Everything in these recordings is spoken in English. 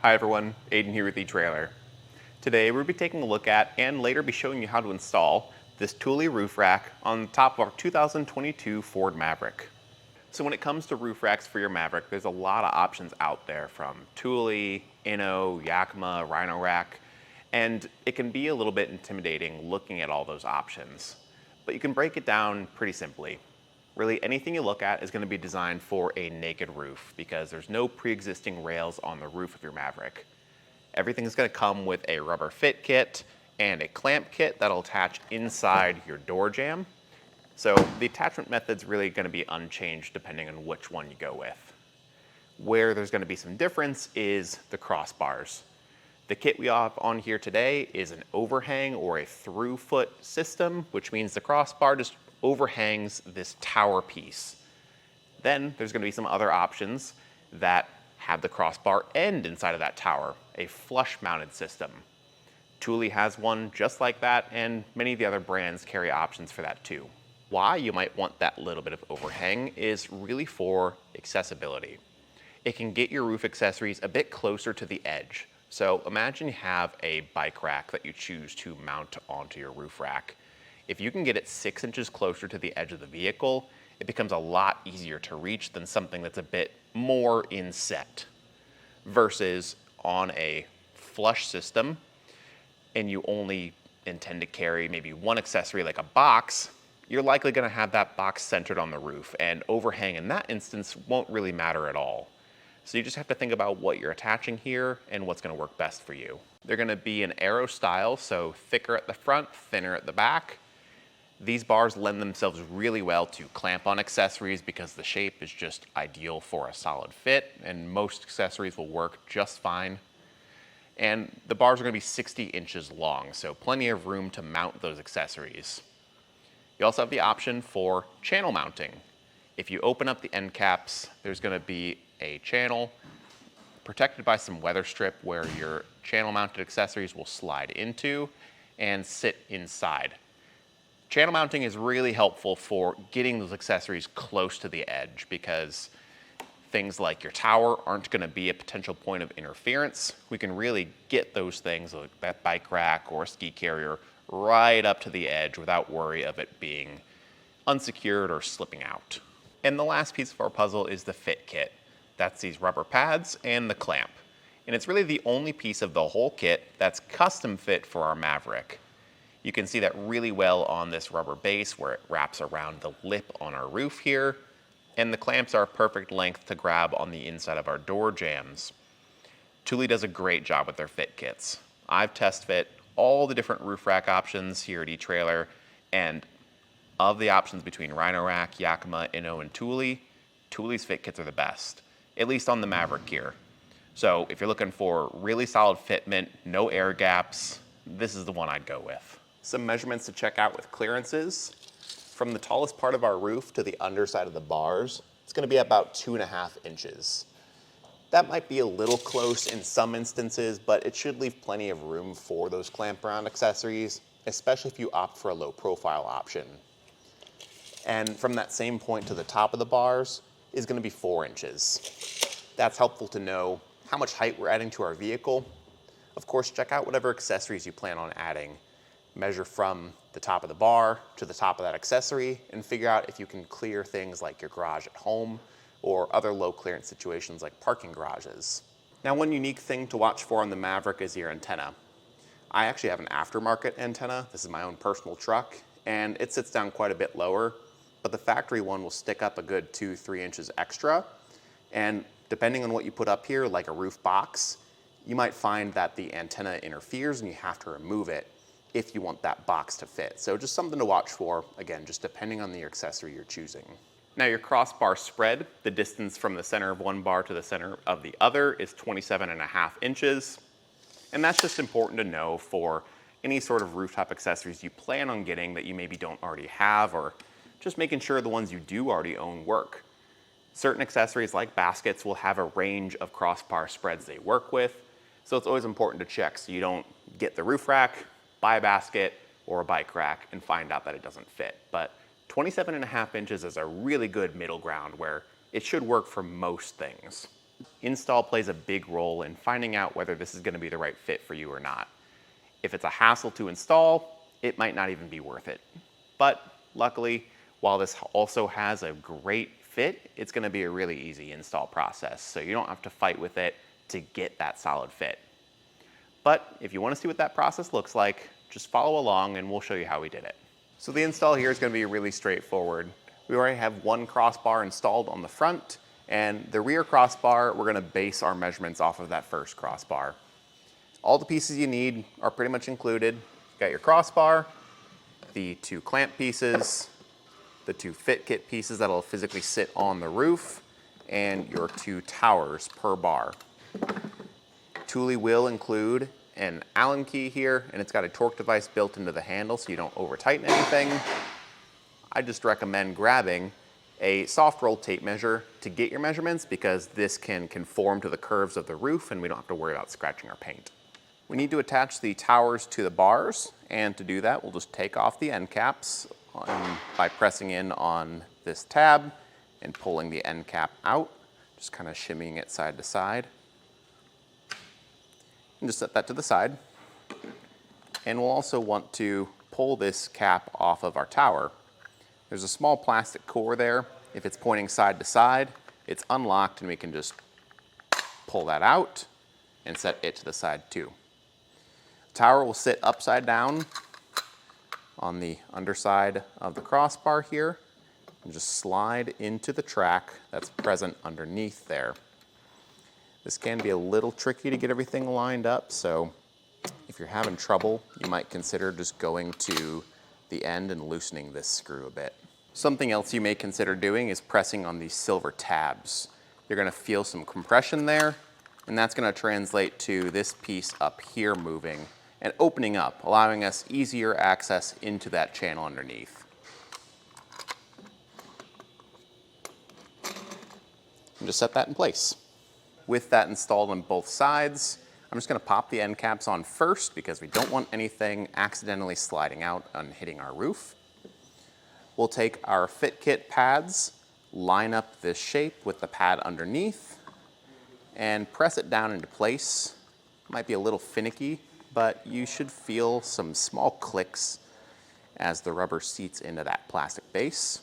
Hi everyone, Aiden here with etrailer. Today we'll be taking a look at and later be showing you how to install this Thule Roof Rack on top of our 2022 Ford Maverick. So when it comes to roof racks for your Maverick, there's a lot of options out there from Thule, Inno, Yakima, Rhino Rack, and it can be a little bit intimidating looking at all those options. But you can break it down pretty simply. Really, anything you look at is going to be designed for a naked roof because there's no pre-existing rails on the roof of your Maverick. Everything is going to come with a rubber fit kit and a clamp kit that'll attach inside your door jamb. So the attachment method's really going to be unchanged depending on which one you go with. Where there's going to be some difference is the crossbars. The kit we have on here today is an overhang or a through foot system, which means the crossbar just overhangs this tower piece. Then there's going to be some other options that have the crossbar end inside of that tower, a flush mounted system. Thule has one just like that, and many of the other brands carry options for that too. Why you might want that little bit of overhang is really for accessibility. It can get your roof accessories a bit closer to the edge. So imagine you have a bike rack that you choose to mount onto your roof rack. If you can get it 6 inches closer to the edge of the vehicle, it becomes a lot easier to reach than something that's a bit more inset. Versus on a flush system, and you only intend to carry maybe one accessory like a box, you're likely going to have that box centered on the roof, and overhang in that instance won't really matter at all. So you just have to think about what you're attaching here and what's going to work best for you. They're going to be an arrow style, so thicker at the front, thinner at the back. These bars lend themselves really well to clamp on accessories because the shape is just ideal for a solid fit, and most accessories will work just fine. And the bars are going to be 60 inches long, so plenty of room to mount those accessories. You also have the option for channel mounting. If you open up the end caps, there's going to be a channel protected by some weather strip where your channel mounted accessories will slide into and sit inside. Channel mounting is really helpful for getting those accessories close to the edge because things like your tower aren't going to be a potential point of interference. We can really get those things like that bike rack or ski carrier right up to the edge without worry of it being unsecured or slipping out. And the last piece of our puzzle is the fit kit. That's these rubber pads and the clamp. And it's really the only piece of the whole kit that's custom fit for our Maverick. You can see that really well on this rubber base where it wraps around the lip on our roof here. And the clamps are a perfect length to grab on the inside of our door jambs. Thule does a great job with their fit kits. I've test fit all the different roof rack options here at etrailer, and of the options between Rhino Rack, Yakima, Inno, and Thule, Thule's fit kits are the best, at least on the Maverick here. So if you're looking for really solid fitment, no air gaps, this is the one I'd go with. Some measurements to check out with clearances. From the tallest part of our roof to the underside of the bars, it's going to be about 2.5 inches. That might be a little close in some instances, but it should leave plenty of room for those clamp around accessories, especially if you opt for a low profile option. And from that same point to the top of the bars is going to be 4 inches. That's helpful to know how much height we're adding to our vehicle. Of course, check out whatever accessories you plan on adding. Measure from the top of the bar to the top of that accessory and figure out if you can clear things like your garage at home or other low clearance situations like parking garages. Now, one unique thing to watch for on the Maverick is your antenna. I actually have an aftermarket antenna. This is my own personal truck, and it sits down quite a bit lower, but the factory one will stick up a good 2-3 inches extra. And depending on what you put up here, like a roof box, you might find that the antenna interferes and you have to remove it if you want that box to fit. So just something to watch for, again, just depending on the accessory you're choosing. Now your crossbar spread, the distance from the center of one bar to the center of the other is 27.5 inches. And that's just important to know for any sort of rooftop accessories you plan on getting that you maybe don't already have, or just making sure the ones you do already own work. Certain accessories like baskets will have a range of crossbar spreads they work with, so it's always important to check so you don't get the roof rack, buy a basket or a bike rack and find out that it doesn't fit. But 27.5 inches is a really good middle ground where it should work for most things. install plays a big role in finding out whether this is going to be the right fit for you or not. If it's a hassle to install, it might not even be worth it. But luckily, while this also has a great fit, it's going to be a really easy install process, so you don't have to fight with it to get that solid fit. But if you want to see what that process looks like, just follow along and we'll show you how we did it. So the install here is going to be really straightforward. We already have one crossbar installed on the front, and the rear crossbar, we're going to base our measurements off of that first crossbar. All the pieces you need are pretty much included. You got your crossbar, the two clamp pieces, the two fit kit pieces that'll physically sit on the roof, and your two towers per bar. Thule will include an Allen key here, and it's got a torque device built into the handle so you don't over tighten anything. I just recommend grabbing a soft roll tape measure to get your measurements, because this can conform to the curves of the roof and we don't have to worry about scratching our paint. We need to attach the towers to the bars, and to do that we'll just take off the end caps by pressing in on this tab and pulling the end cap out, just kind of shimmying it side to side. And just set that to the side. And we'll also want to pull this cap off of our tower. There's a small plastic core there. If it's pointing side to side, it's unlocked and we can just pull that out and set it to the side too. The tower will sit upside down on the underside of the crossbar here and just slide into the track that's present underneath there. This can be a little tricky to get everything lined up, so if you're having trouble, you might consider just going to the end and loosening this screw a bit. Something else you may consider doing is pressing on these silver tabs. You're going to feel some compression there, and that's going to translate to this piece up here moving and opening up, allowing us easier access into that channel underneath. And just set that in place. With that installed on both sides, I'm just going to pop the end caps on first because we don't want anything accidentally sliding out and hitting our roof. We'll take our fit kit pads, line up this shape with the pad underneath, and press it down into place. Might be a little finicky, but you should feel some small clicks as the rubber seats into that plastic base.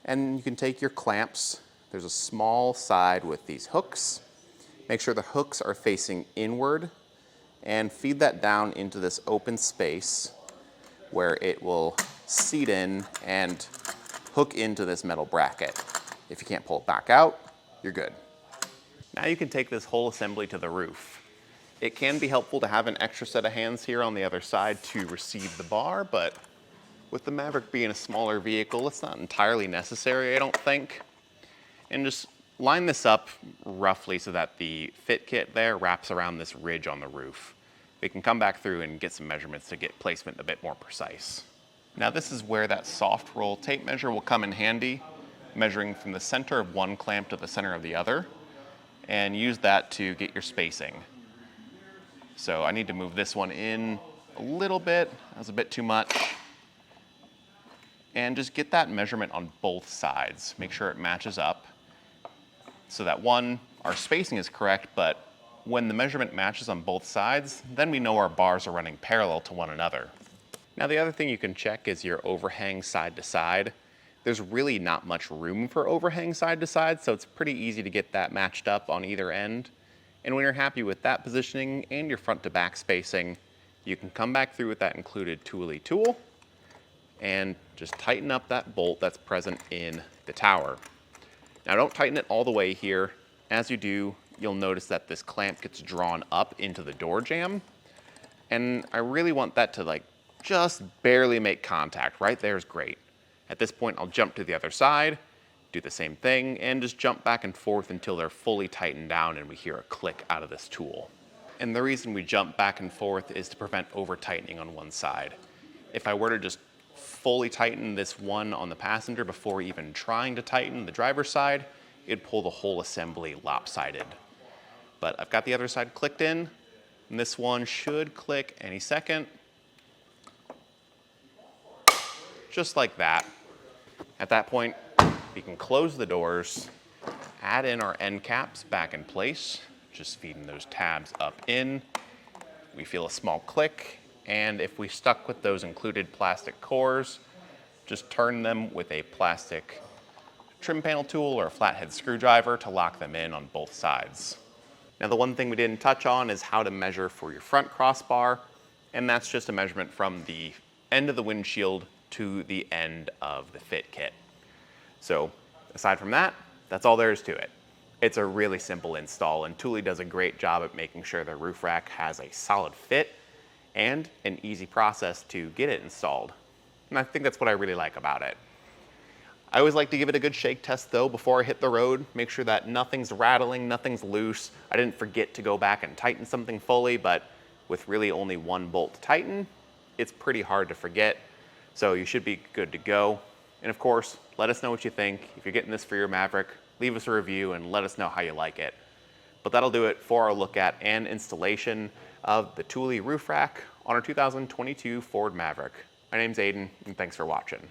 And you can take your clamps. There's a small side with these hooks. Make sure the hooks are facing inward and feed that down into this open space where it will seat in and hook into this metal bracket. If you can't pull it back out, you're good. Now you can take this whole assembly to the roof. It can be helpful to have an extra set of hands here on the other side to receive the bar, but with the Maverick being a smaller vehicle, it's not entirely necessary, I don't think. And just line this up roughly so that the fit kit there wraps around this ridge on the roof. We can come back through and get some measurements to get placement a bit more precise. Now this is where that soft roll tape measure will come in handy, measuring from the center of one clamp to the center of the other, and use that to get your spacing. So I need to move this one in a little bit, that was a bit too much. And just get that measurement on both sides. Make sure it matches up so that one, our spacing is correct, but when the measurement matches on both sides, then we know our bars are running parallel to one another. Now the other thing you can check is your overhang side to side. There's really not much room for overhang side to side, so it's pretty easy to get that matched up on either end. And when you're happy with that positioning and your front to back spacing, you can come back through with that included Thule tool and just tighten up that bolt that's present in the tower. Now don't tighten it all the way here. As you do, you'll notice that this clamp gets drawn up into the door jamb. And I really want that to just barely make contact. Right there is great. At this point, I'll jump to the other side, do the same thing, and just jump back and forth until they're fully tightened down and we hear a click out of this tool. And the reason we jump back and forth is to prevent over tightening on one side. If I were to just fully tighten this one on the passenger before even trying to tighten the driver's side, it'd pull the whole assembly lopsided. But I've got the other side clicked in, and this one should click any second. Just like that. At that point, we can close the doors, add in our end caps back in place, just feeding those tabs up in. We feel a small click, and if we stuck with those included plastic cores, just turn them with a plastic trim panel tool or a flathead screwdriver to lock them in on both sides. Now the one thing we didn't touch on is how to measure for your front crossbar, and that's just a measurement from the end of the windshield to the end of the fit kit. So aside from that, that's all there is to it. It's a really simple install, and Thule does a great job at making sure the roof rack has a solid fit and an easy process to get it installed. And I think that's what I really like about it. I always like to give it a good shake test though before I hit the road, make sure that nothing's rattling, nothing's loose. I didn't forget to go back and tighten something fully, but with really only one bolt to tighten, it's pretty hard to forget. So you should be good to go. And of course, let us know what you think. If you're getting this for your Maverick, leave us a review and let us know how you like it. But that'll do it for our look at and installation of the Thule Roof Rack on our 2022 Ford Maverick. My name's Aiden, and thanks for watching.